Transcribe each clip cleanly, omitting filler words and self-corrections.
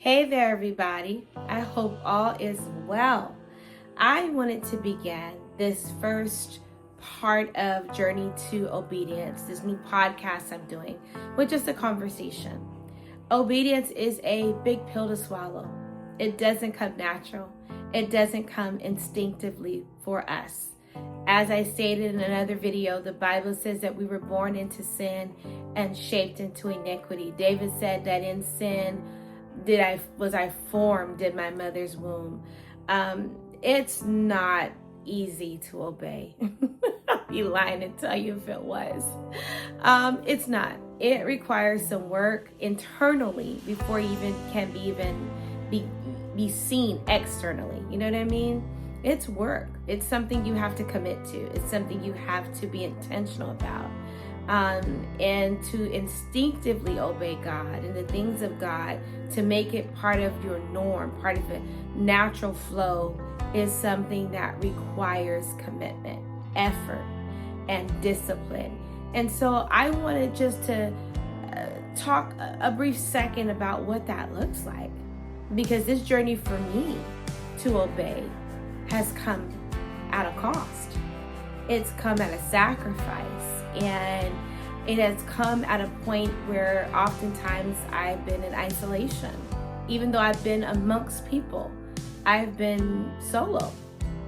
Hey there, everybody. I hope all is well. I wanted to begin this first part of Journey to Obedience, this new podcast I'm doing, with just a conversation. Obedience is a big pill to swallow. It doesn't come natural, it doesn't come instinctively for us. As I stated in another video, the Bible says that we were born into sin and shaped into iniquity. David said that in sin was I formed in my mother's womb. It's not easy to obey. I'd be lying to tell you if it was. It's not. It requires some work internally before you can be seen externally. You know what I mean? It's work. It's something you have to commit to. It's something you have to be intentional about. And to instinctively obey God and the things of God, to make it part of your norm, part of the natural flow, is something that requires commitment, effort, and discipline. And so I wanted just to talk a brief second about what that looks like, because this journey for me to obey has come at a cost. It's come at a sacrifice, and it has come at a point where oftentimes I've been in isolation. Even though I've been amongst people, I've been solo.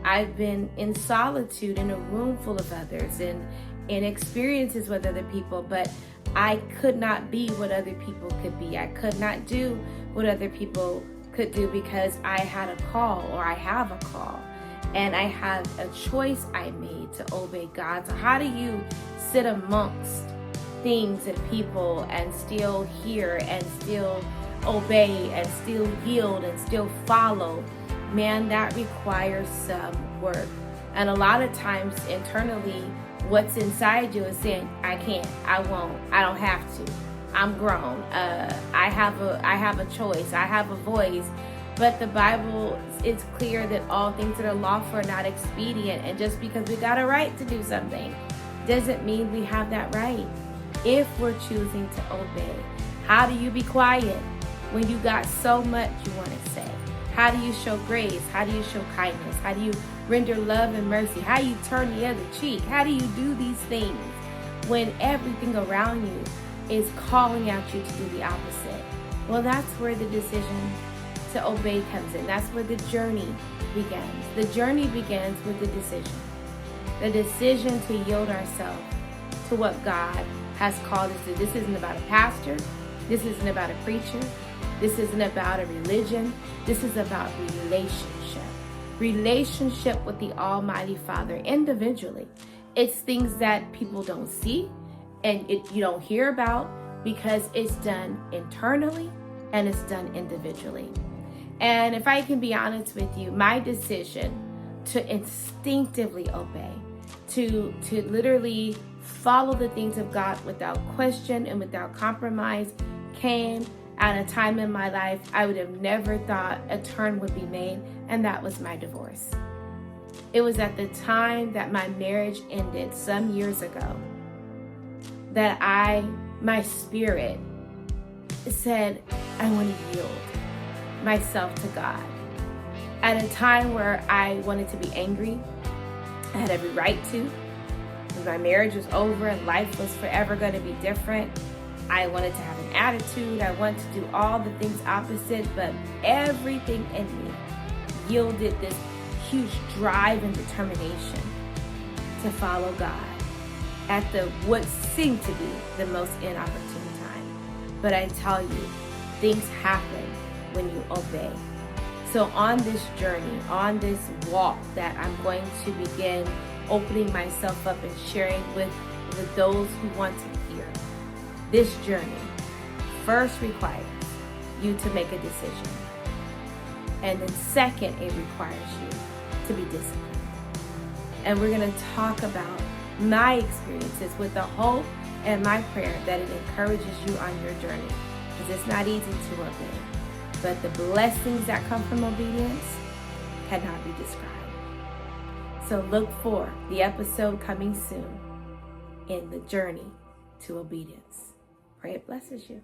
I've been in solitude in a room full of others and in experiences with other people, but I could not be what other people could be. I could not do what other people could do because I had a call, or I have a call. And I have a choice I made to obey God. So how do you sit amongst things and people and still hear and still obey and still yield and still follow? Man, that requires some work. And a lot of times internally, what's inside you is saying, I can't, I won't, I don't have to. I'm grown. I have a choice. I have a voice. But the Bible, it's clear that all things that are lawful are not expedient. And just because we got a right to do something doesn't mean we have that right if we're choosing to obey. How do you be quiet when you got so much you want to say? How do you show grace? How do you show kindness? How do you render love and mercy? How do you turn the other cheek? How do you do these things when everything around you is calling out you to do the opposite? Well, that's where the decision to obey comes in. That's where the journey begins. The journey begins with the decision. The decision to yield ourselves to what God has called us to. This isn't about a pastor. This isn't about a preacher. This isn't about a religion. This is about relationship. Relationship with the Almighty Father individually. It's things that people don't see and you don't hear about because it's done internally and it's done individually. And if I can be honest with you, my decision to instinctively obey, to literally follow the things of God without question and without compromise, came at a time in my life I would have never thought a turn would be made, and that was my divorce. It was at the time that my marriage ended some years ago that my spirit said, I want to yield myself to God. At a time where I wanted to be angry, I had every right to, because my marriage was over and life was forever going to be different. I wanted to have an attitude. I wanted to do all the things opposite, but everything in me yielded this huge drive and determination to follow God at what seemed to be the most inopportune time. But I tell you, things happen when you obey. So on this journey, on this walk that I'm going to begin opening myself up and sharing with those who want to hear, this journey first requires you to make a decision. And then second, it requires you to be disciplined. And we're going to talk about my experiences with the hope and my prayer that it encourages you on your journey. Because it's not easy to obey. But the blessings that come from obedience cannot be described. So look for the episode coming soon in the journey to obedience. Pray it blesses you.